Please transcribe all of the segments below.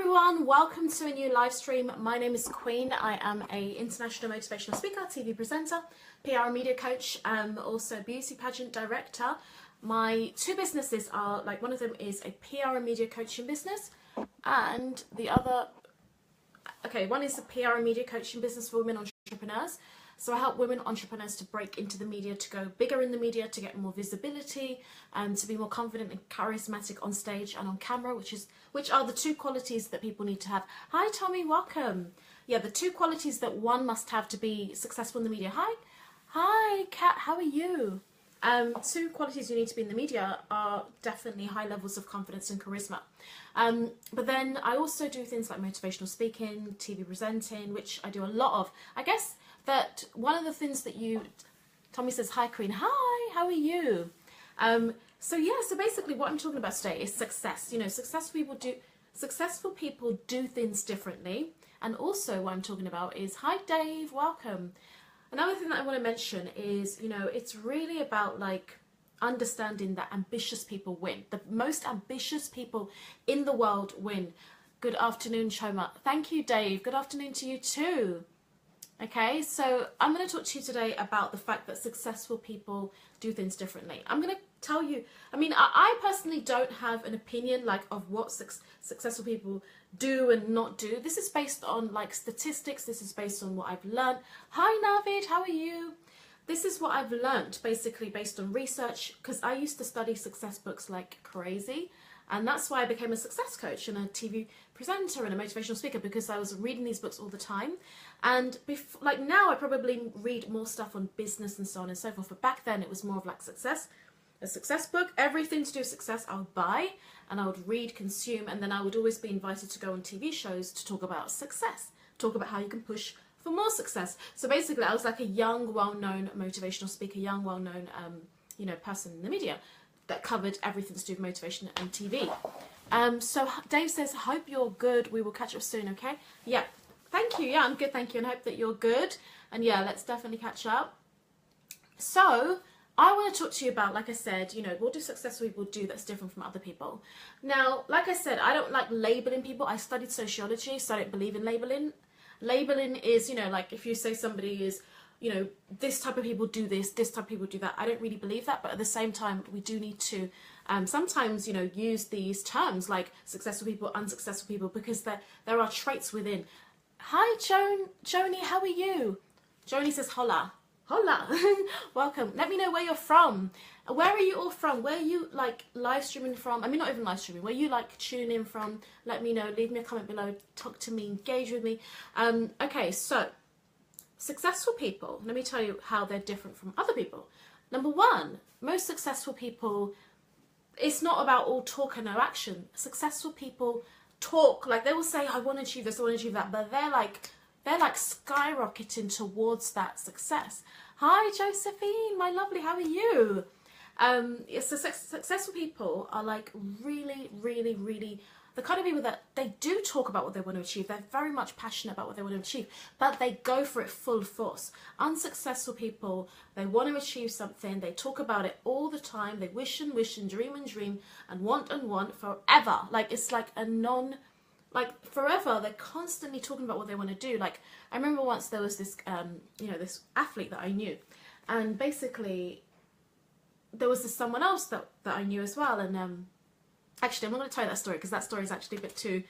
everyone, welcome to a new live stream. My name is Queen. I am a international motivational speaker, TV presenter, PR and media coach, also beauty pageant director. My two businesses are, like, one of them is a PR and media coaching business, and the other, one is a PR and media coaching business for women entrepreneurs. So I help women entrepreneurs to break into the media, to go bigger in the media, to get more visibility, and to be more confident and charismatic on stage and on camera, which are the two qualities that people need to have. Hi Tommy, welcome. Yeah, the two qualities that one must have to be successful in the media. Hi Kat, how are you? Two qualities you need to be in the media are definitely high levels of confidence and charisma. But then I also do things like motivational speaking, TV presenting, which I do a lot of. I guess that one of the things that Tommy says, hi Queen, hi, how are you? So basically what I'm talking about today is success. You know, successful people do things differently. And also what I'm talking about is, hi Dave, welcome. Another thing that I want to mention is, you know, it's really about like understanding that ambitious people win. The most ambitious people in the world win. Good afternoon, Choma. Thank you, Dave. Good afternoon to you too. Okay, so I'm going to talk to you today about the fact that successful people do things differently. I'm going to tell you, I personally don't have an opinion like of what successful people do and not do. This is based on like statistics. This is based on what I've learned. Hi Navid, how are you? This is what I've learned basically based on research, because I used to study success books like crazy. And that's why I became a success coach and a TV presenter and a motivational speaker, because I was reading these books all the time. And like now I probably read more stuff on business and so on and so forth. But back then it was more of like a success book. Everything to do with success I would buy and I would read, consume, and then I would always be invited to go on TV shows to talk about success, talk about how you can push for more success. So basically I was like a young, well-known motivational speaker, young, well-known, person in the media that covered everything to do with motivation and TV. So Dave says, hope you're good. We will catch up soon, okay? Yeah, thank you. Yeah, I'm good, thank you. And hope that you're good. And yeah, let's definitely catch up. So I want to talk to you about, like I said, you know, what do successful people do that's different from other people? Now, like I said, I don't like labeling people. I studied sociology, so I don't believe in labeling. Labeling is, you know, like if you say somebody is, you know, this type of people do this type of people do that. I don't really believe that, but at the same time, we do need to sometimes, you know, use these terms like successful people, unsuccessful people, because there are traits within. Hi, Joni, how are you? Joni says, hola. Hola. Welcome. Let me know where you're from. Where are you all from? Where are you, like, live streaming from? I mean, not even live streaming. Where you, like, tune in from? Let me know. Leave me a comment below. Talk to me. Engage with me. Okay, so successful people, let me tell you how they're different from other people. Number one, most successful people, it's not about all talk and no action. Successful people talk, like they will say, I want to achieve this, I want to achieve that, but they're like skyrocketing towards that success. Hi Josephine, my lovely, how are you? Successful people are like really, really, really the kind of people that they do talk about what they want to achieve. They're very much passionate about what they want to achieve, but they go for it full force. Unsuccessful people, they want to achieve something, they talk about it all the time, they wish and dream and want forever. Like it's like forever, they're constantly talking about what they want to do. Like I remember once there was this this athlete that I knew, and basically there was this someone else that I knew as well, and actually, I'm not going to tell you that story because that story is actually a bit too.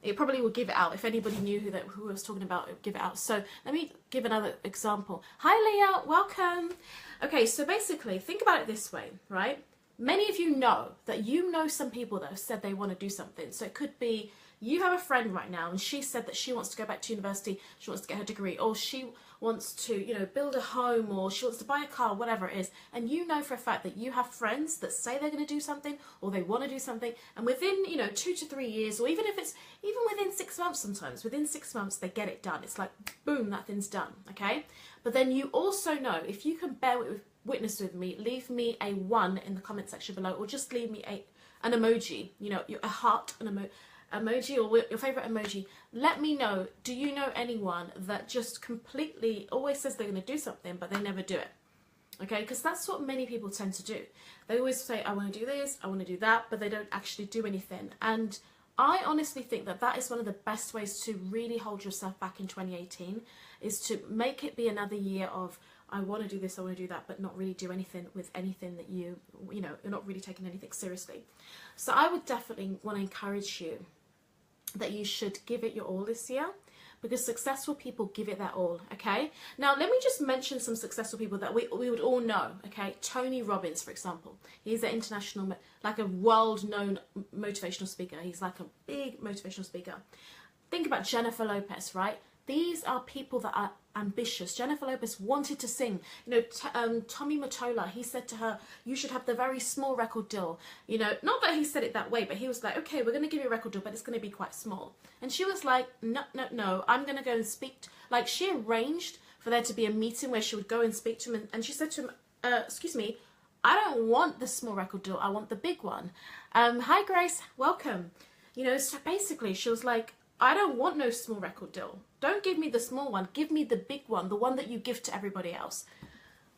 It probably will give it out. If anybody knew who I was talking about, it would give it out. So let me give another example. Hi, Leah, welcome. Okay, so basically, think about it this way, right? Many of you know that you know some people that have said they want to do something. So it could be you have a friend right now and she said that she wants to go back to university, she wants to get her degree, or she wants to, you know, build a home, or she wants to buy a car, whatever it is. And you know for a fact that you have friends that say they're going to do something or they want to do something. And within, 2 to 3 years, or even within 6 months sometimes, within 6 months, they get it done. It's like, boom, that thing's done, okay? But then you also know, if you can bear witness with me, leave me a 1 in the comment section below, or just leave me an emoji, a heart, an emoji, or your favorite emoji. Let me know, do you know anyone that just completely always says they're going to do something but they never do it? Okay, because that's what many people tend to do. They always say, I want to do this, I want to do that, but they don't actually do anything. And I honestly think that that is one of the best ways to really hold yourself back in 2018, is to make it be another year of, I want to do this, I want to do that, but not really do anything with anything that you know, you're not really taking anything seriously. So I would definitely want to encourage you that you should give it your all this year, because successful people give it their all, okay? Now, let me just mention some successful people that we would all know, okay? Tony Robbins, for example. He's an international, like a world-known motivational speaker. He's like a big motivational speaker. Think about Jennifer Lopez, right? These are people that are ambitious. Jennifer Lopez wanted to sing. You know, Tommy Mottola, he said to her, you should have the very small record deal. You know, not that he said it that way, but he was like, okay, we're going to give you a record deal, but it's going to be quite small. And she was like, no, I'm going to go and speak. Like, she arranged for there to be a meeting where she would go and speak to him. And she said to him, excuse me, I don't want the small record deal. I want the big one. Hi, Grace. Welcome. You know, so basically she was like, I don't want no small record deal. Don't give me the small one. Give me the big one, the one that you give to everybody else.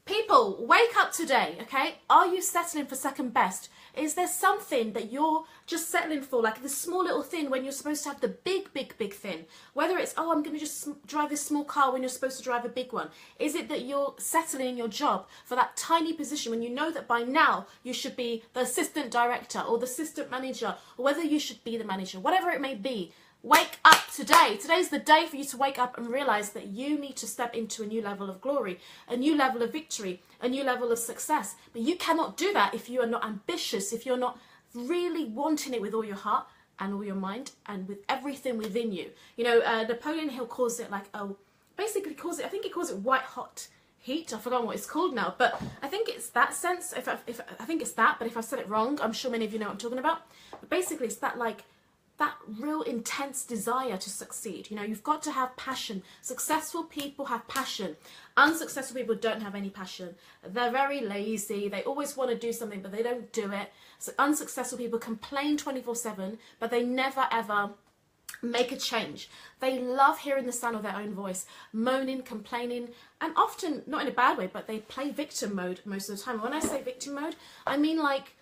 People, wake up today, okay? Are you settling for second best? Is there something that you're just settling for, like this small little thing when you're supposed to have the big thing? Whether it's, oh, I'm going to just drive this small car when you're supposed to drive a big one. Is it that you're settling in your job for that tiny position when you know that by now you should be the assistant director or the assistant manager, or whether you should be the manager, whatever it may be? Wake up today. Today's the day for you to wake up and realize that you need to step into a new level of glory, a new level of victory, a new level of success. But you cannot do that if you are not ambitious, if you're not really wanting it with all your heart and all your mind and with everything within you. You know, Napoleon Hill calls it like, basically calls it, I think he calls it white hot heat. I've forgotten what it's called now, but I think it's that sense. I think it's that, but if I said it wrong, I'm sure many of you know what I'm talking about. But basically it's that, like, that real intense desire to succeed. You know, you've got to have passion. Successful people have passion. Unsuccessful people don't have any passion. They're very lazy. They always want to do something, but they don't do it. So unsuccessful people complain 24/7, but they never ever make a change. They love hearing the sound of their own voice, moaning, complaining, and often, not in a bad way, but they play victim mode most of the time. When I say victim mode, I mean like,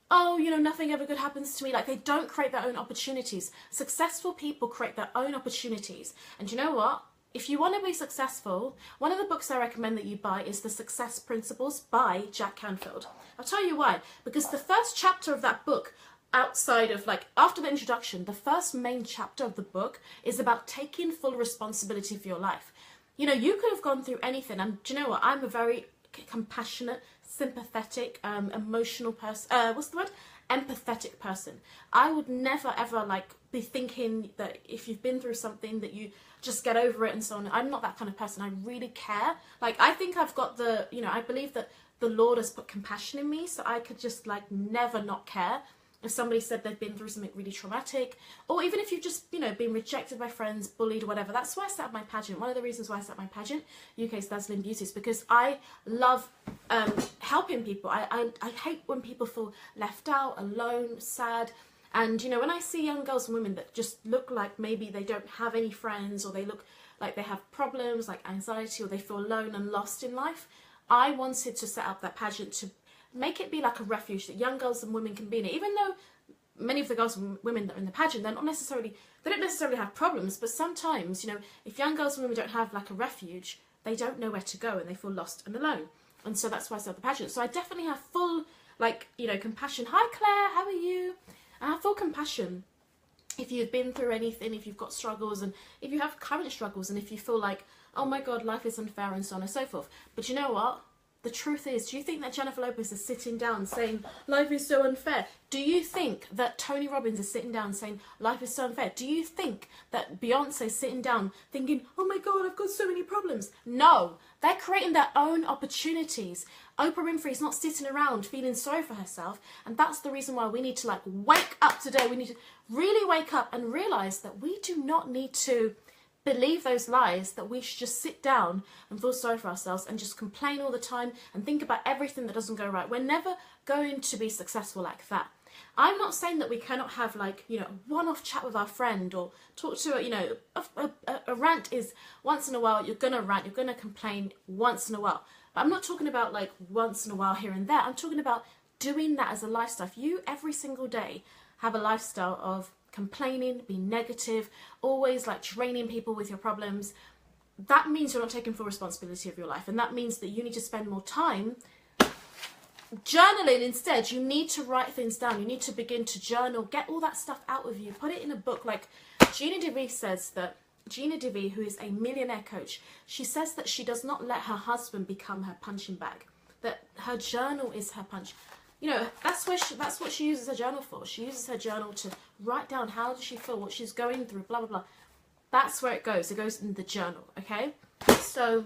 oh, you know, nothing ever good happens to me. Like, they don't create their own opportunities. Successful people create their own opportunities. And you know what? If you want to be successful, one of the books I recommend that you buy is The Success Principles by Jack Canfield. I'll tell you why. Because the first chapter of that book, outside of, like, after the introduction, the first main chapter of the book is about taking full responsibility for your life. You know, you could have gone through anything. And do you know what? I'm a very compassionate, sympathetic, emotional person. What's the word? Empathetic person. I would never ever like be thinking that if you've been through something that you just get over it and so on. I'm not that kind of person. I really care. Like, I think I've got the, you know, I believe that the Lord has put compassion in me, so I could just like never not care if somebody said they've been through something really traumatic, or even if you've just, you know, been rejected by friends, bullied, or whatever. That's why I set up my pageant. One of the reasons why I set up my pageant, UK's Dazzling Beauties, because I love helping people. I hate when people feel left out, alone, sad. And, you know, when I see young girls and women that just look like maybe they don't have any friends, or they look like they have problems like anxiety, or they feel alone and lost in life, I wanted to set up that pageant to make it be like a refuge that young girls and women can be in it. Even though many of the girls and women that are in the pageant, they don't necessarily have problems, but sometimes, you know, if young girls and women don't have like a refuge, they don't know where to go and they feel lost and alone. And so that's why I set up the pageant. So I definitely have full, like, you know, compassion. Hi Claire, how are you? I have full compassion if you've been through anything, if you've got struggles, and if you have current struggles, and if you feel like, oh my God, life is unfair, and so on and so forth. But you know what? The truth is, do you think that Jennifer Lopez is sitting down saying, life is so unfair? Do you think that Tony Robbins is sitting down saying, life is so unfair? Do you think that Beyonce is sitting down thinking, oh my God, I've got so many problems? No, they're creating their own opportunities. Oprah Winfrey is not sitting around feeling sorry for herself. And that's the reason why we need to like wake up today. We need to really wake up and realize that we do not need to believe those lies, that we should just sit down and feel sorry for ourselves and just complain all the time and think about everything that doesn't go right. We're never going to be successful like that. I'm not saying that we cannot have, like, you know, one-off chat with our friend, or talk to, you know, a rant is once in a while. You're going to rant, you're going to complain once in a while. But I'm not talking about like once in a while here and there. I'm talking about doing that as a lifestyle. If you every single day have a lifestyle of complaining, being negative, always like draining people with your problems, that means you're not taking full responsibility of your life. And that means that you need to spend more time journaling instead. You need to write things down. You need to begin to journal, get all that stuff out of you, put it in a book. Like Gina DeVee says that, Gina DeVee, who is a millionaire coach, she says that she does not let her husband become her punching bag, that her journal is her punch. You know, that's what she uses her journal for. She uses her journal to write down how does she feel, what she's going through, blah, blah, blah. That's where it goes. It goes in the journal, okay? So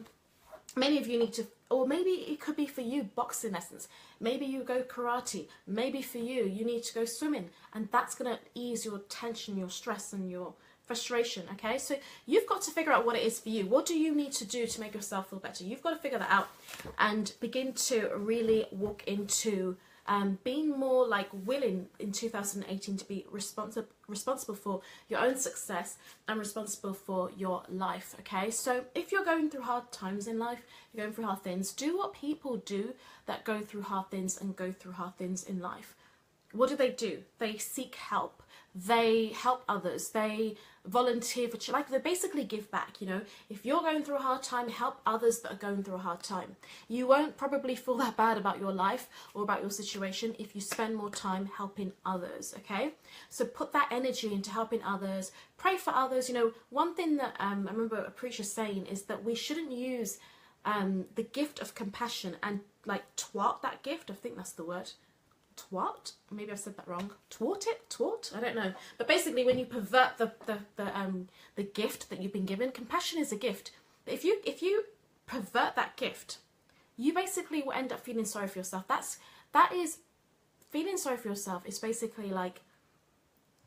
many of you need to, or maybe it could be for you, boxing lessons. Maybe you go karate. Maybe for you, you need to go swimming. And that's going to ease your tension, your stress, and your frustration, okay? So you've got to figure out what it is for you. What do you need to do to make yourself feel better? You've got to figure that out and begin to really walk into being more like willing in 2018 to be responsible for your own success and responsible for your life, okay? So if you're going through hard times in life, you're going through hard things, do what people do that go through hard things and go through hard things in life. What do? They seek help. They help others. They volunteer for, like, they basically give back, you know. If you're going through a hard time, help others that are going through a hard time. You won't probably feel that bad about your life or about your situation if you spend more time helping others, okay? So put that energy into helping others. Pray for others. You know, one thing that I remember a preacher saying is that we shouldn't use the gift of compassion and, like, twat that gift. I think that's the word. Twat? Maybe I said that wrong. Twat it? Twat? I don't know. But basically, when you pervert the gift that you've been given, compassion is a gift. But if you pervert that gift, you basically will end up feeling sorry for yourself. That is feeling sorry for yourself is basically like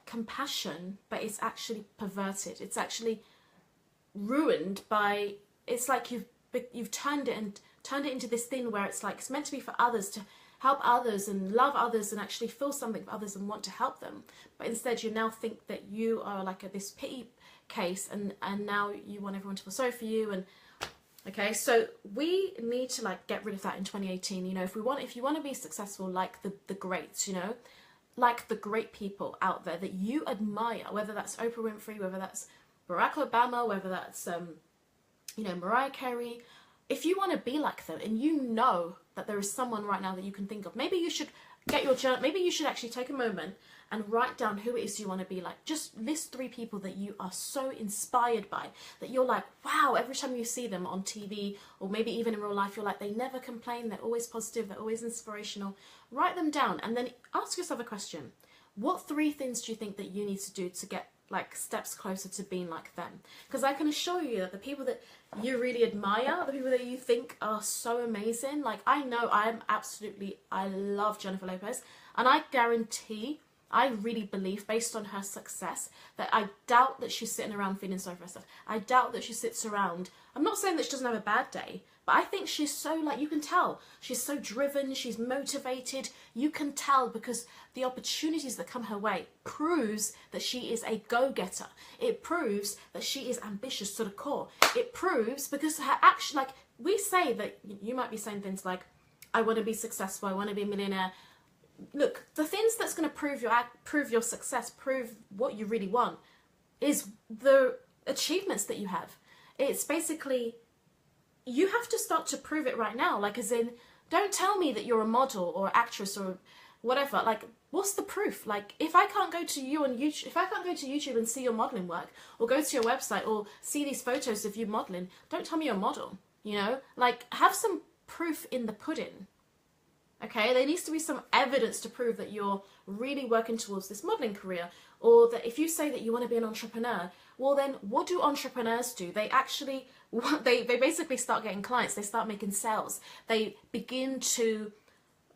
compassion, but it's actually perverted. It's actually ruined by. It's like you've turned it into this thing where it's like it's meant to be for others, to help others and love others and actually feel something for others and want to help them. But instead you now think that you are like this pity case and now you want everyone to feel sorry for you. And okay, so we need to like get rid of that in 2018. You know, if you want to be successful like the greats, you know, like the great people out there that you admire, whether that's Oprah Winfrey, whether that's Barack Obama, whether that's you know, Mariah Carey. If you want to be like them and you know that there is someone right now that you can think of, maybe you should get your journal, maybe you should actually take a moment and write down who it is you want to be like. Just list 3 people that you are so inspired by, that you're like, wow, every time you see them on TV or maybe even in real life, you're like, they never complain, they're always positive, they're always inspirational. Write them down and then ask yourself a question. What 3 things do you think that you need to do to get like steps closer to being like them? Because I can assure you that the people that you really admire, the people that you think are so amazing, like I know I love Jennifer Lopez, and I guarantee, I really believe based on her success that I doubt that she's sitting around feeling sorry for herself. I doubt that she sits around, I'm not saying that she doesn't have a bad day, but I think she's so, like, you can tell, she's so driven, she's motivated, you can tell because the opportunities that come her way proves that she is a go-getter. It proves that she is ambitious to the core. It proves, because her action, like, we say that, you might be saying things like, I want to be successful, I want to be a millionaire. Look, the things that's going to prove your success, prove what you really want, is the achievements that you have. It's basically, you have to start to prove it right now. Like, as in, don't tell me that you're a model or actress or whatever. Like, what's the proof? Like, if I can't go to you on YouTube, if I can't go to YouTube and see your modeling work, or go to your website or see these photos of you modeling, don't tell me you're a model, you know? Like, have some proof in the pudding. Okay, there needs to be some evidence to prove that you're really working towards this modeling career, or that if you say that you want to be an entrepreneur, well then what do entrepreneurs do? They actually, they basically start getting clients, they start making sales, they begin to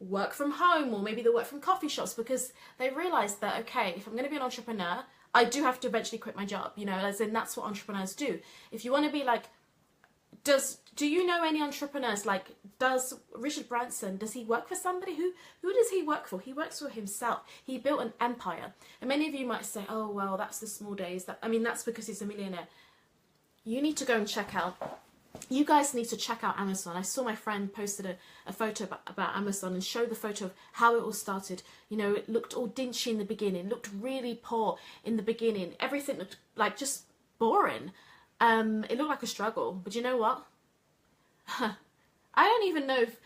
work from home, or maybe they work from coffee shops because they realize that, okay, if I'm going to be an entrepreneur, I do have to eventually quit my job, you know, as in that's what entrepreneurs do. If you want to be like, do you know any entrepreneurs, like, does Richard Branson, does he work for somebody? Who does he work for? He works for himself. He built an empire. And many of you might say, oh, well, that's the small days. That's because he's a millionaire. You need to go and check out you guys need to check out Amazon. I saw my friend posted a photo about Amazon and showed the photo of how it all started. You know, it looked all dinchy in the beginning, looked really poor in the beginning. Everything looked like just boring. It looked like a struggle. But you know what? I don't even know if,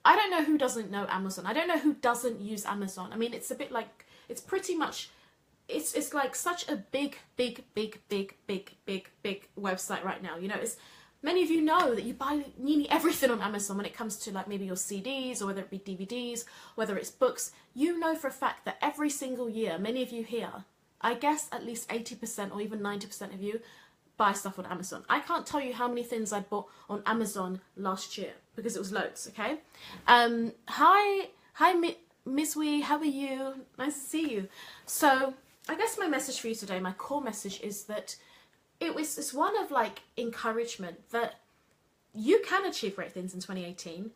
I don't know who doesn't know Amazon. I don't know who doesn't use Amazon. I mean, it's a bit like, it's pretty much, it's like such a big website right now. You know, it's, many of you know that you buy nearly everything on Amazon when it comes to like maybe your CDs, or whether it be DVDs, whether it's books. You know for a fact that every single year, many of you here, I guess at least 80% or even 90% of you buy stuff on Amazon. I can't tell you how many things I bought on Amazon last year because it was loads, okay? Hi Miss Wee, how are you? Nice to see you. So I guess my message for you today, my core message is that it's one of like encouragement that you can achieve great things in 2018,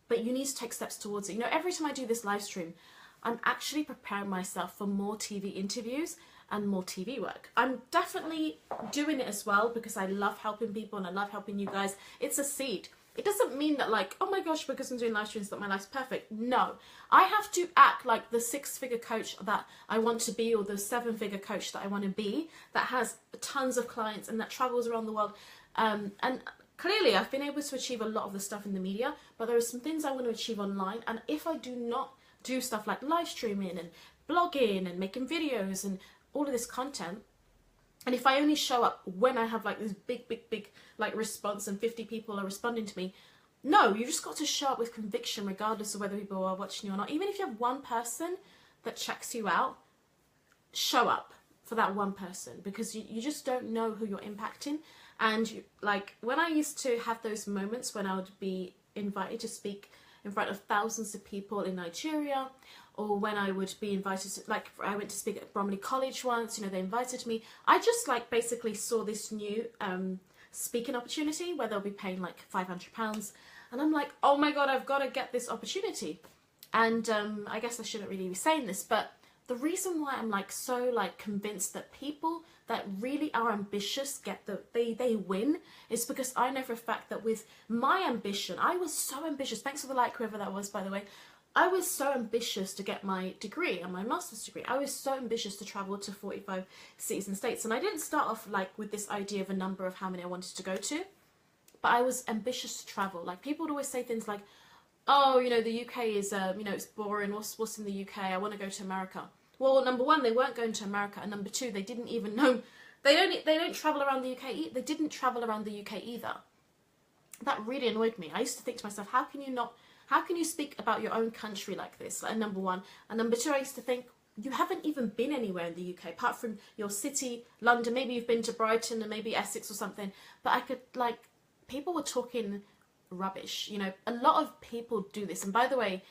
but you need to take steps towards it. You know, every time I do this live stream, I'm actually preparing myself for more TV interviews and more TV work. I'm definitely doing it as well because I love helping people and I love helping you guys. It's a seed. It doesn't mean that like, oh my gosh, because I'm doing live streams that my life's perfect. No, I have to act like the 6-figure coach that I want to be, or the 7-figure coach that I want to be, that has tons of clients and that travels around the world. And clearly I've been able to achieve a lot of the stuff in the media, but there are some things I want to achieve online. And if I do not do stuff like live streaming and blogging and making videos and all of this content, and if I only show up when I have like this big like response and 50 people are responding to me, no, you just got to show up with conviction regardless of whether people are watching you or not. Even if you have one person that checks you out, show up for that one person, because you just don't know who you're impacting. And you, like when I used to have those moments when I would be invited to speak in front of thousands of people in Nigeria, or when I would be invited to, like I went to speak at Bromley College once, you know, they invited me. I just like basically saw this new speaking opportunity where they'll be paying like £500, and I'm like, oh my god, I've got to get this opportunity. And I guess I shouldn't really be saying this, but the reason why I'm like so like convinced that people that really are ambitious get they win is because I know for a fact that with my ambition, I was so ambitious. Thanks for the like, whoever that was, by the way. I was so ambitious to get my degree and my master's degree. I was so ambitious to travel to 45 cities and states. And I didn't start off like with this idea of a number of how many I wanted to go to, but I was ambitious to travel. Like people would always say things like, oh, you know, the UK is, you know, it's boring. What's in the UK? I want to go to America. Well, number one, they weren't going to America. And number two, they didn't even know, they don't travel around the UK. They didn't travel around the UK either. That really annoyed me. I used to think to myself, how can you speak about your own country like this? Like, number one. And number two, I used to think, you haven't even been anywhere in the UK, apart from your city, London. Maybe you've been to Brighton and maybe Essex or something. But I could, like, people were talking rubbish. You know, a lot of people do this. And by the way,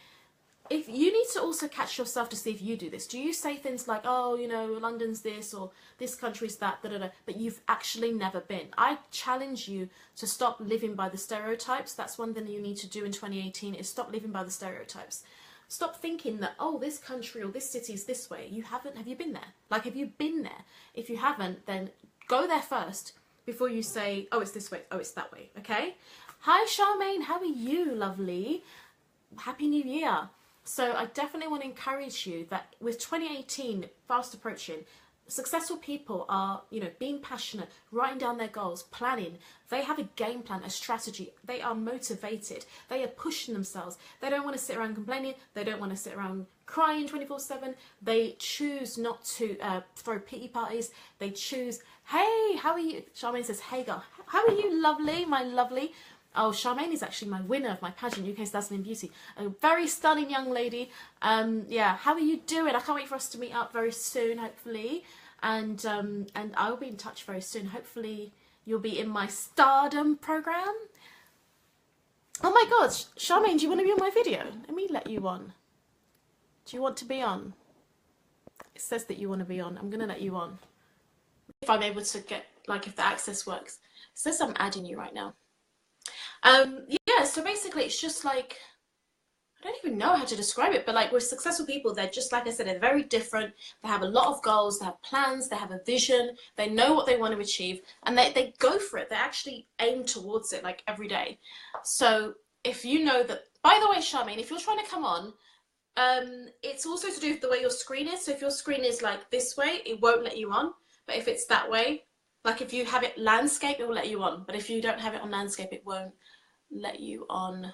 if you need to also catch yourself to see if you do this. Do you say things like, oh, you know, London's this or this country's that, but you've actually never been? I challenge you to stop living by the stereotypes. That's one thing you need to do in 2018, is stop living by the stereotypes. Stop thinking that, oh, this country or this city is this way. Have you been there? Like, have you been there? If you haven't, then go there first before you say, oh, it's this way, oh, it's that way, okay? Hi, Charmaine, how are you, lovely? Happy New Year. So I definitely want to encourage you that with 2018 fast approaching, successful people are, you know, being passionate, writing down their goals, planning. They have a game plan, a strategy. They are motivated. They are pushing themselves. They don't want to sit around complaining. They don't want to sit around crying 24/7. They choose not to throw pity parties. They choose, hey, how are you? Charmaine says, hey girl, how are you, lovely, my lovely? Oh, Charmaine is actually my winner of my pageant, UK Dazzling Beauty. A very stunning young lady. Yeah, how are you doing? I can't wait for us to meet up very soon, hopefully. And I'll be in touch very soon. Hopefully you'll be in my Stardom program. Oh my God, Charmaine, do you want to be on my video? Let me let you on. Do you want to be on? It says that you want to be on. I'm going to let you on. If I'm able to get, like, if the access works. It says I'm adding you right now. Yeah, so basically it's just like, I don't even know how to describe it, but like with successful people, they're just, like I said, they're very different. They have a lot of goals, they have plans, they have a vision, they know what they want to achieve, and they go for it. They actually aim towards it like every day. So if you know that, by the way, Charmaine, if you're trying to come on, it's also to do with the way your screen is. So if your screen is like this way, it won't let you on. But if it's that way, like if you have it landscape, it will let you on. But if you don't have it on landscape, it won't let you on.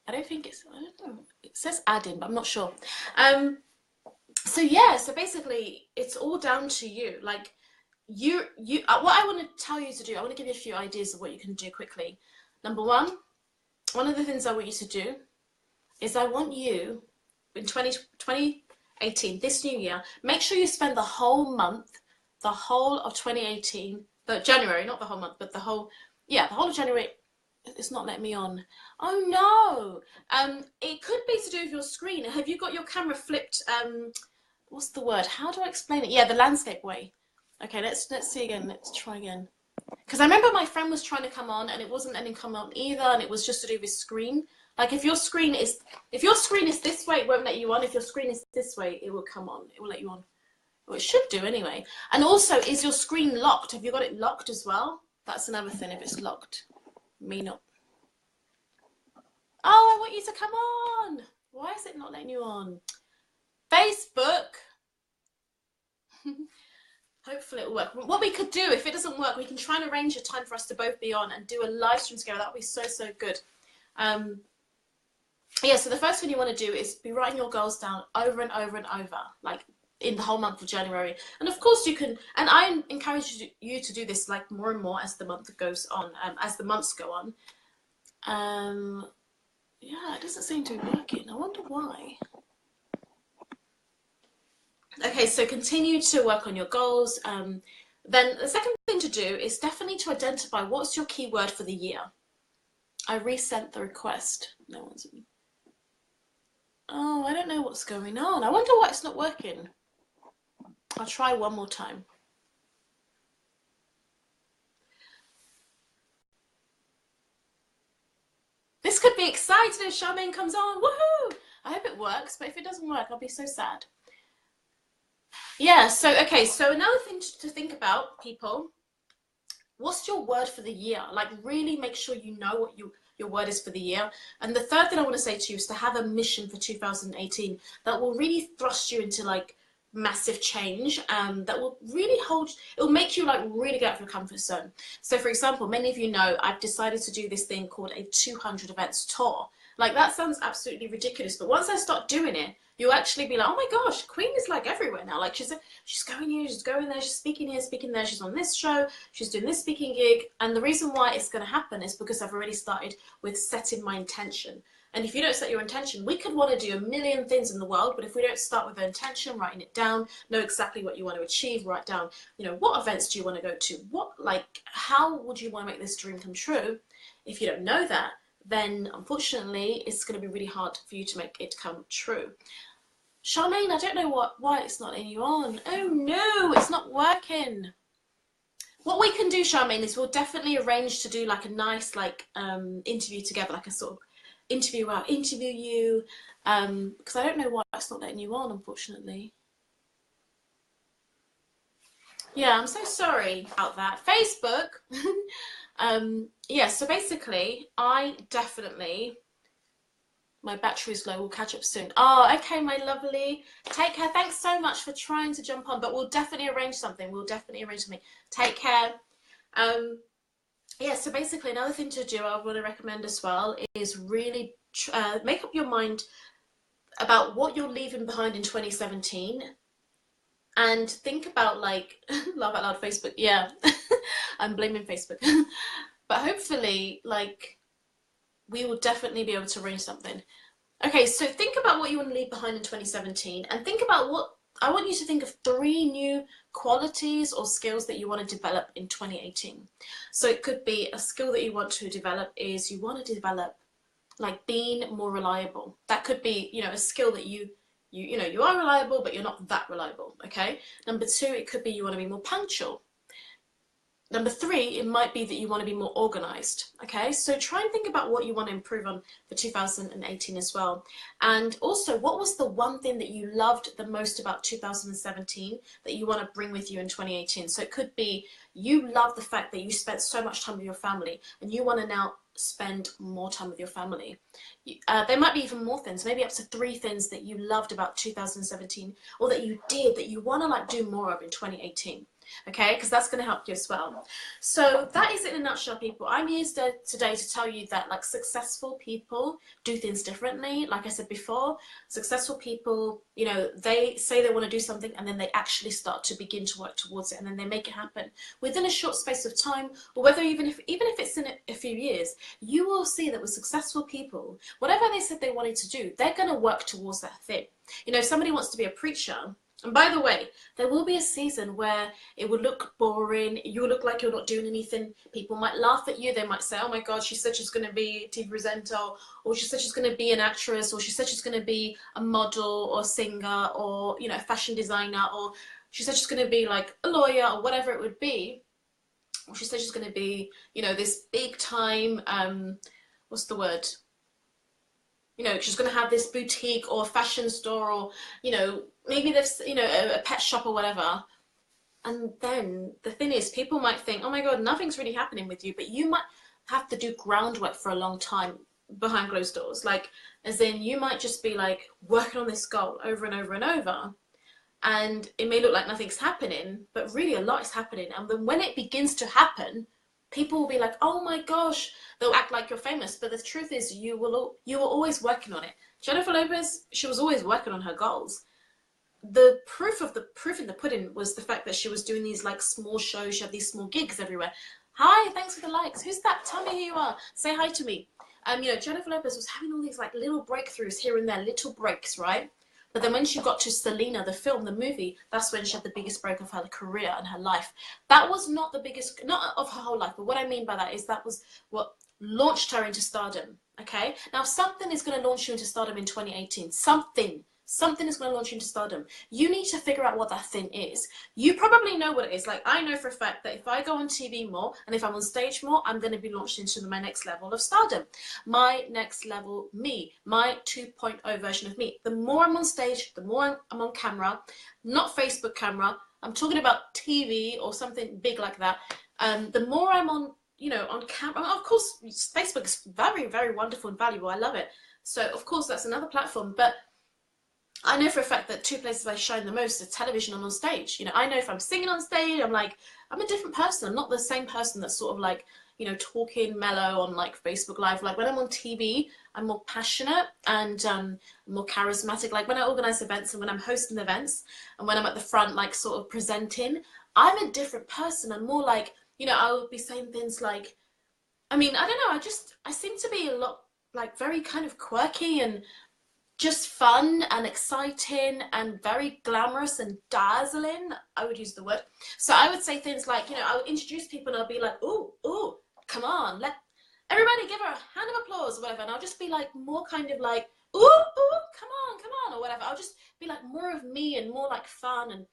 I don't know. It says add in, but I'm not sure. So yeah, so basically it's all down to you. Like what I want to tell you to do, I want to give you a few ideas of what you can do quickly. Number one of the things I want you to do is I want you in 2018, this new year, make sure you spend the whole month, the whole of 2018, the January, not the whole month, but the whole of January. It's not letting me on. Oh no. It could be to do with your screen. Have you got your camera flipped? What's the word? How do I explain it? Yeah, the landscape way. Okay, let's see again. Let's try again. Because I remember my friend was trying to come on and it wasn't letting him come on either, and it was just to do with screen. Like if your screen is this way, it won't let you on. If your screen is this way, it will come on. It will let you on. Well, it should do anyway. And also, is your screen locked? Have you got it locked as well? That's another thing, if it's locked. Me not. Oh, I want you to come on. Why is it not letting you on? Facebook. Hopefully it'll work. What we could do, if it doesn't work, we can try and arrange a time for us to both be on and do a live stream together. That would be so, so good. Yeah, so the first thing you want to do is be writing your goals down over and over and over, like in the whole month of January. And of course you can, and I encourage you to do this like more and more as the month goes on, as the months go on. Yeah, it doesn't seem to be working. I wonder why. Okay, so continue to work on your goals. Then the second thing to do is definitely to identify what's your keyword for the year. I resent the request. No one's. Oh, I don't know what's going on. I wonder why it's not working. I'll try one more time. This could be exciting if Charmaine comes on. Woohoo! I hope it works, but if it doesn't work, I'll be so sad. Yeah, so, okay, so another thing to think about, people, what's your word for the year? Like, really make sure you know what your word is for the year. And the third thing I want to say to you is to have a mission for 2018 that will really thrust you into, like, massive change, that will really it'll make you, like, really get out of your comfort zone. So, for example, many of you know I've decided to do this thing called a 200 events tour. Like, that sounds absolutely ridiculous, but once I start doing it, you'll actually be like, oh my gosh, Queen is like everywhere now. Like she's going here, she's going there, she's speaking here, speaking there, she's on this show, she's doing this speaking gig. And the reason why it's going to happen is because I've already started with setting my intention. And if you don't set your intention, we could want to do a million things in the world, but if we don't start with the intention, writing it down, know exactly what you want to achieve, write down, you know, what events do you want to go to? How would you want to make this dream come true? If you don't know that, then unfortunately it's going to be really hard for you to make it come true. Charmaine, I don't know why it's not letting you on. Oh no, it's not working. What we can do, Charmaine, is we'll definitely arrange to do like a nice interview together, like a sort of interview where I'll interview you, because I don't know why it's not letting you on, unfortunately. Yeah, I'm so sorry about that. Facebook. Yeah, so basically, my battery's low, we'll catch up soon. Oh, okay, my lovely. Take care. Thanks so much for trying to jump on, but we'll definitely arrange something. Take care. Yeah, so basically another thing to do I want to recommend as well is really make up your mind about what you're leaving behind in 2017 and think about, like, laugh out loud, Facebook. Yeah, I'm blaming Facebook. But hopefully, like, we will definitely be able to arrange something. Okay, so think about what you want to leave behind in 2017 and think about I want you to think of 3 new qualities or skills that you want to develop in 2018. So it could be a skill that you want to develop is you want to develop, like, being more reliable. That could be, you know, a skill that you are reliable, but you're not that reliable, okay? Number 2, it could be you want to be more punctual. Number three, it might be that you want to be more organized. Okay, so try and think about what you want to improve on for 2018 as well. And also, what was the one thing that you loved the most about 2017 that you want to bring with you in 2018? So it could be you love the fact that you spent so much time with your family and you want to now spend more time with your family. There might be even more things, maybe up to 3 things that you loved about 2017 or that you did that you want to like do more of in 2018. Okay, because that's going to help you as well. So that is it in a nutshell, people. I'm here today to tell you that like successful people do things differently. Like I said before, successful people, you know, they say they want to do something and then they actually start to begin to work towards it, and then they make it happen within a short space of time, or whether even if it's in a few years, you will see that with successful people, whatever they said they wanted to do, they're going to work towards that thing. You know, if somebody wants to be a preacher, and by the way, there will be a season where it will look boring, you will look like you're not doing anything, people might laugh at you, they might say, oh my god, she said she's going to be a TV presenter, or she said she's going to be an actress, or she said she's going to be a model or singer, or, you know, a fashion designer, or she said she's going to be like a lawyer, or whatever it would be, or she said she's going to be, you know, this big time, what's the word? You know, she's going to have this boutique or fashion store, or, you know, maybe there's, you know, a pet shop or whatever. And then the thing is, people might think, oh my god, nothing's really happening with you, but you might have to do groundwork for a long time behind closed doors. Like, as in, you might just be like working on this goal over and over and over, and it may look like nothing's happening, but really a lot is happening. And then when it begins to happen, people will be like, oh my gosh, they'll act like you're famous, but the truth is you were always working on it. Jennifer Lopez, she was always working on her goals. The proof in the pudding was the fact that she was doing these like small shows, she had these small gigs everywhere. Hi, thanks for the likes. Who's that? Tell me who you are. Say hi to me. You know, Jennifer Lopez was having all these like little breakthroughs here and there, little breaks, right? But then when she got to Selena, the film, the movie, that's when she had the biggest break of her career and her life. That was not the biggest, not of her whole life, but what I mean by that is that was what launched her into stardom, okay? Now, something is going to launch you into stardom in 2018. Something is going to launch you into stardom. You need to figure out what that thing is. You probably know what it is. Like, I know for a fact that if I go on TV more and if I'm on stage more, I'm going to be launched into my next level of stardom. My next level me. My 2.0 version of me. The more I'm on stage, the more I'm on camera. Not Facebook camera. I'm talking about TV or something big like that. The more I'm on, you know, on camera. Of course, Facebook is very, very wonderful and valuable. I love it. So, of course, that's another platform. But I know for a fact that 2 places I shine the most are television and on stage. You know, I know if I'm singing on stage, I'm like, I'm a different person. I'm not the same person that's sort of like, you know, talking mellow on like Facebook Live. Like when I'm on TV, I'm more passionate and more charismatic. Like when I organize events and when I'm hosting events and when I'm at the front, like sort of presenting, I'm a different person. I'm more like, you know, I would be saying things like, I mean, I don't know, I seem to be a lot like very kind of quirky and just fun and exciting and very glamorous and dazzling, I would use the word. So I would say things like, you know, I would introduce people and I'll be like, ooh, ooh, come on, let everybody give her a hand of applause or whatever. And I'll just be like more kind of like, ooh, ooh, come on, or whatever. I'll just be like more of me and more like fun.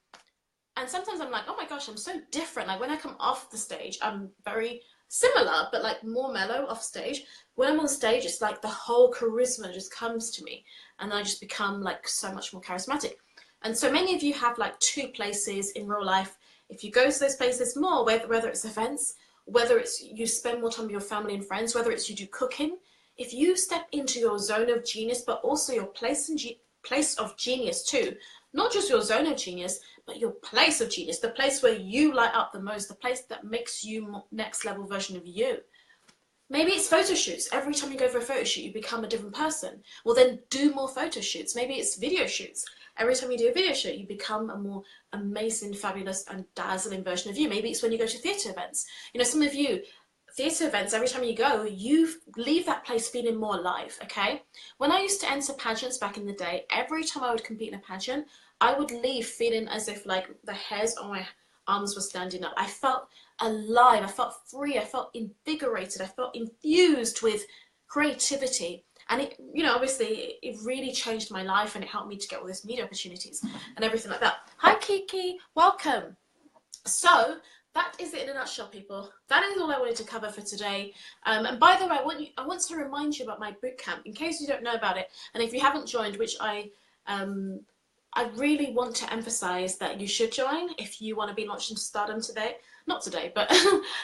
And sometimes I'm like, oh my gosh, I'm so different. Like when I come off the stage, I'm very similar, but like more mellow off stage. When I'm on stage, it's like the whole charisma just comes to me and I just become like so much more charismatic. And so many of you have like 2 places in real life. If you go to those places more, whether it's events, whether it's you spend more time with your family and friends, whether it's you do cooking, if you step into your zone of genius, but also your place of genius too, not just your zone of genius, but your place of genius, the place where you light up the most, the place that makes you next level version of you. Maybe it's photo shoots. Every time you go for a photo shoot, you become a different person. Well, then do more photo shoots. Maybe it's video shoots. Every time you do a video shoot, you become a more amazing, fabulous, and dazzling version of you. Maybe it's when you go to theatre events. You know, some of you, theatre events, every time you go, you leave that place feeling more alive, okay? When I used to enter pageants back in the day, every time I would compete in a pageant, I would leave feeling as if like the hairs on my arms were standing up. I felt alive, I felt free, I felt invigorated, I felt infused with creativity. And it, you know, obviously it really changed my life and it helped me to get all these media opportunities and everything like that. Hi Kiki, welcome. So that is it in a nutshell, people. That is all I wanted to cover for today. And by the way, I want to remind you about my bootcamp in case you don't know about it. And if you haven't joined, which I really want to emphasize that you should join if you want to be launched into Stardom today. Not today, but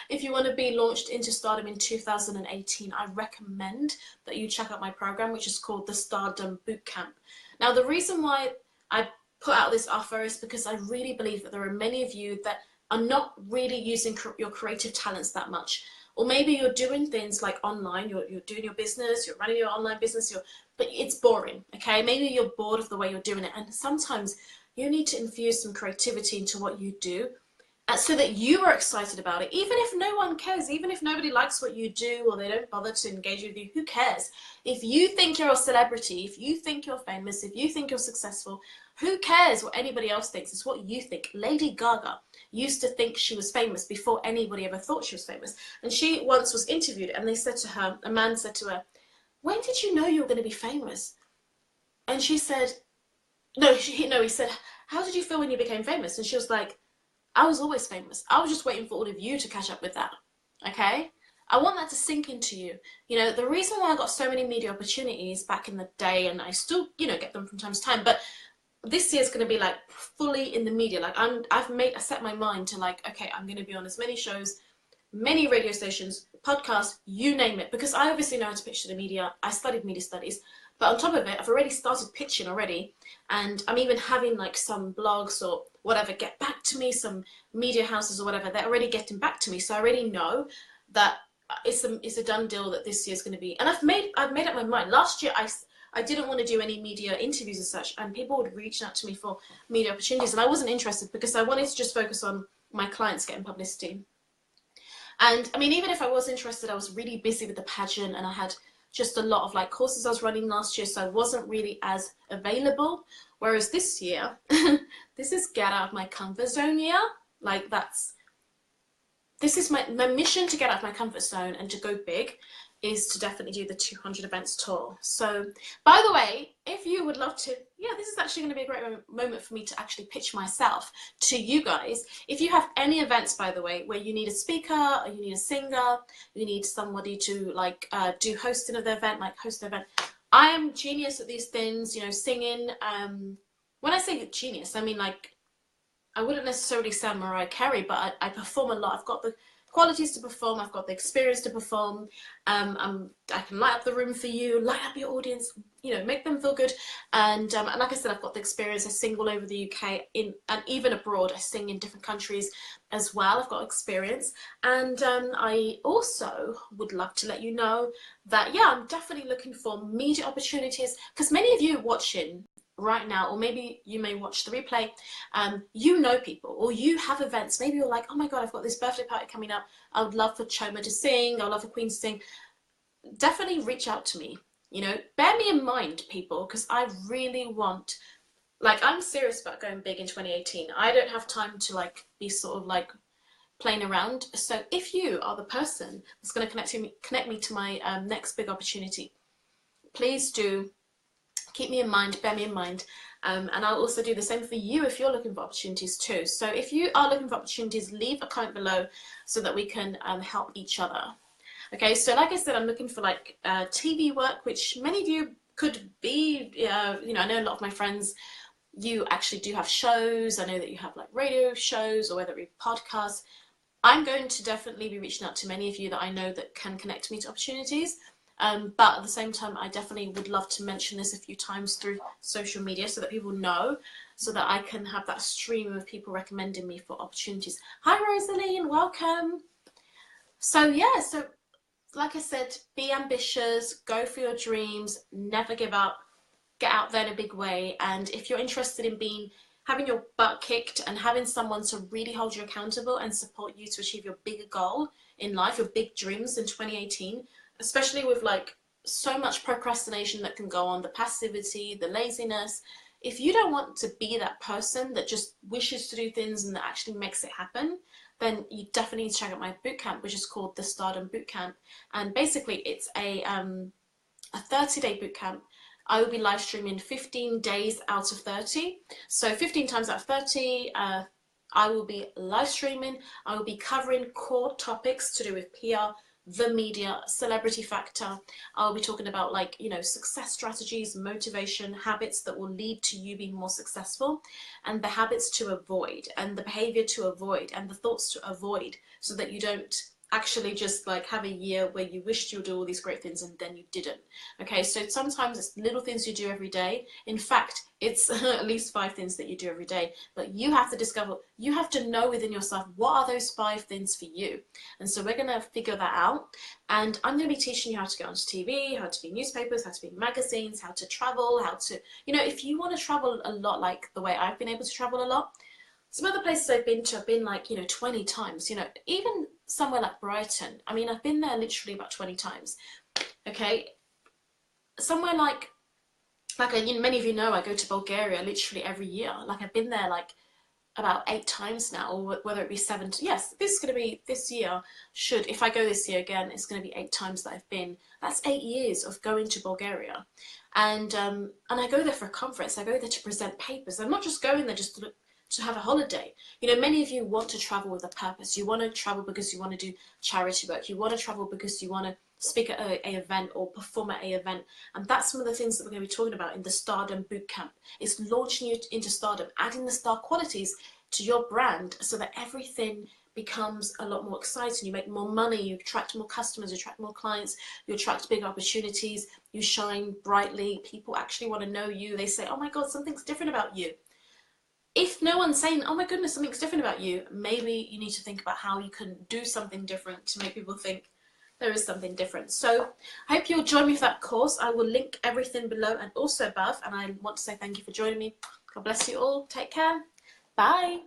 if you want to be launched into Stardom in 2018, I recommend that you check out my program, which is called the Stardom Bootcamp. Now, the reason why I put out this offer is because I really believe that there are many of you that are not really using your creative talents that much. Or maybe you're doing things like online, you're doing your business, you're running your online business, but it's boring, okay? Maybe you're bored of the way you're doing it, and sometimes you need to infuse some creativity into what you do so that you are excited about it, even if no one cares, even if nobody likes what you do or they don't bother to engage with you, who cares? If you think you're a celebrity, if you think you're famous, if you think you're successful, who cares what anybody else thinks? It's what you think. Lady Gaga used to think she was famous before anybody ever thought she was famous. And she once was interviewed and they said to her, a man said to her, when did you know you were going to be famous? And she said, he said, how did you feel when you became famous? And she was like, I was always famous. I was just waiting for all of you to catch up with that, okay? I want that to sink into you. You know, the reason why I got so many media opportunities back in the day, and I still, get them from time to time, but this year's going to be like fully in the media. Like I set my mind to like, okay, I'm going to be on as many shows, many radio stations, podcasts, you name it, because I obviously know how to pitch to the media. I studied media studies, but on top of it, I've already started pitching already, and I'm even having like some blogs or whatever get back to me, some media houses or whatever, they're already getting back to me. So I already know that it's a done deal that this year's going to be, and I've made up my mind. Last year I didn't want to do any media interviews as such, and people would reach out to me for media opportunities, and I wasn't interested because I wanted to just focus on my clients getting publicity. And I mean, even if I was interested, I was really busy with the pageant, and I had just a lot of like courses I was running last year, so I wasn't really as available. Whereas this year, this is get out of my comfort zone year. Like this is my mission to get out of my comfort zone and to go big is to definitely do the 200 events tour. So, by the way, if you would love to, this is actually going to be a great moment for me to actually pitch myself to you guys. If you have any events, by the way, where you need a speaker, or you need a singer, you need somebody to like do hosting of the event, like host the event. I am genius at these things, singing. When I say genius, I mean like, I wouldn't necessarily sound Mariah Carey, but I perform a lot. I've got the qualities to perform, I've got the experience to perform, I can light up the room for you, light up your audience, make them feel good, and like I said, I've got the experience. I sing all over the UK and even abroad. I sing in different countries as well. I've got experience, and I also would love to let you know that I'm definitely looking for media opportunities, because many of you watching right now, or maybe you may watch the replay, you know people, or you have events. Maybe you're like, oh my god, I've got this birthday party coming up, I would love for Choma to sing, I would love for Queen to sing. Definitely reach out to me, bear me in mind, people, because I really want, like, I'm serious about going big in 2018. I don't have time to like be sort of like playing around. So if you are the person that's going to connect me to my next big opportunity, please do keep me in mind, bear me in mind, and I'll also do the same for you if you're looking for opportunities too. So if you are looking for opportunities, leave a comment below so that we can help each other. Okay, so like I said, I'm looking for like TV work, which many of you could be, I know a lot of my friends, you actually do have shows. I know that you have like radio shows or whether it be podcasts. I'm going to definitely be reaching out to many of you that I know that can connect me to opportunities. But at the same time, I definitely would love to mention this a few times through social media so that people know, so that I can have that stream of people recommending me for opportunities. Hi, Rosaline, welcome. So so like I said, be ambitious, go for your dreams, never give up, get out there in a big way. And if you're interested in having your butt kicked and having someone to really hold you accountable and support you to achieve your bigger goal in life, your big dreams in 2018, especially with like so much procrastination that can go on, the passivity, the laziness. If you don't want to be that person that just wishes to do things and that actually makes it happen, then you definitely need to check out my bootcamp, which is called the Stardom Bootcamp. And basically it's a 30-day bootcamp. I will be live streaming 15 days out of 30. So 15 times out of 30, I will be live streaming. I will be covering core topics to do with PR, the media, celebrity factor. I'll be talking about, like, you know, success strategies, motivation, habits that will lead to you being more successful, and the habits to avoid, and the behavior to avoid, and the thoughts to avoid, so that you don't actually just like have a year where you wished you would do all these great things and then you didn't. Okay, so sometimes it's little things you do every day. In fact, it's at least 5 things that you do every day, but you have to discover, you have to know within yourself, what are those 5 things for you? And so we're going to figure that out, and I'm going to be teaching you how to go onto TV, how to be in newspapers, how to be in magazines, how to travel, how to, you know, if you want to travel a lot like the way I've been able to travel a lot. Some other places I've been like, you know, 20 times, you know, even somewhere like Brighton. I mean, I've been there literally about 20 times. Okay, somewhere like you know, many of you know, I go to Bulgaria literally every year. Like, I've been there like about 8 times now, or whether it be 7. Yes, this is going to be, this year, if I go this year again, it's going to be 8 times that I've been. That's 8 years of going to Bulgaria. And I go there for a conference. I go there to present papers. I'm not just going there just to have a holiday. You know, many of you want to travel with a purpose. You want to travel because you want to do charity work. You want to travel because you want to speak at a event or perform at a event. And that's some of the things that we're going to be talking about in the Stardom Bootcamp. It's launching you into stardom, adding the star qualities to your brand so that everything becomes a lot more exciting. You make more money, you attract more customers, you attract more clients, you attract big opportunities, you shine brightly, people actually want to know you. They say, oh my God, something's different about you. If no one's saying, oh my goodness, something's different about you, maybe you need to think about how you can do something different to make people think there is something different. So I hope you'll join me for that course. I will link everything below and also above. And I want to say thank you for joining me. God bless you all. Take care. Bye.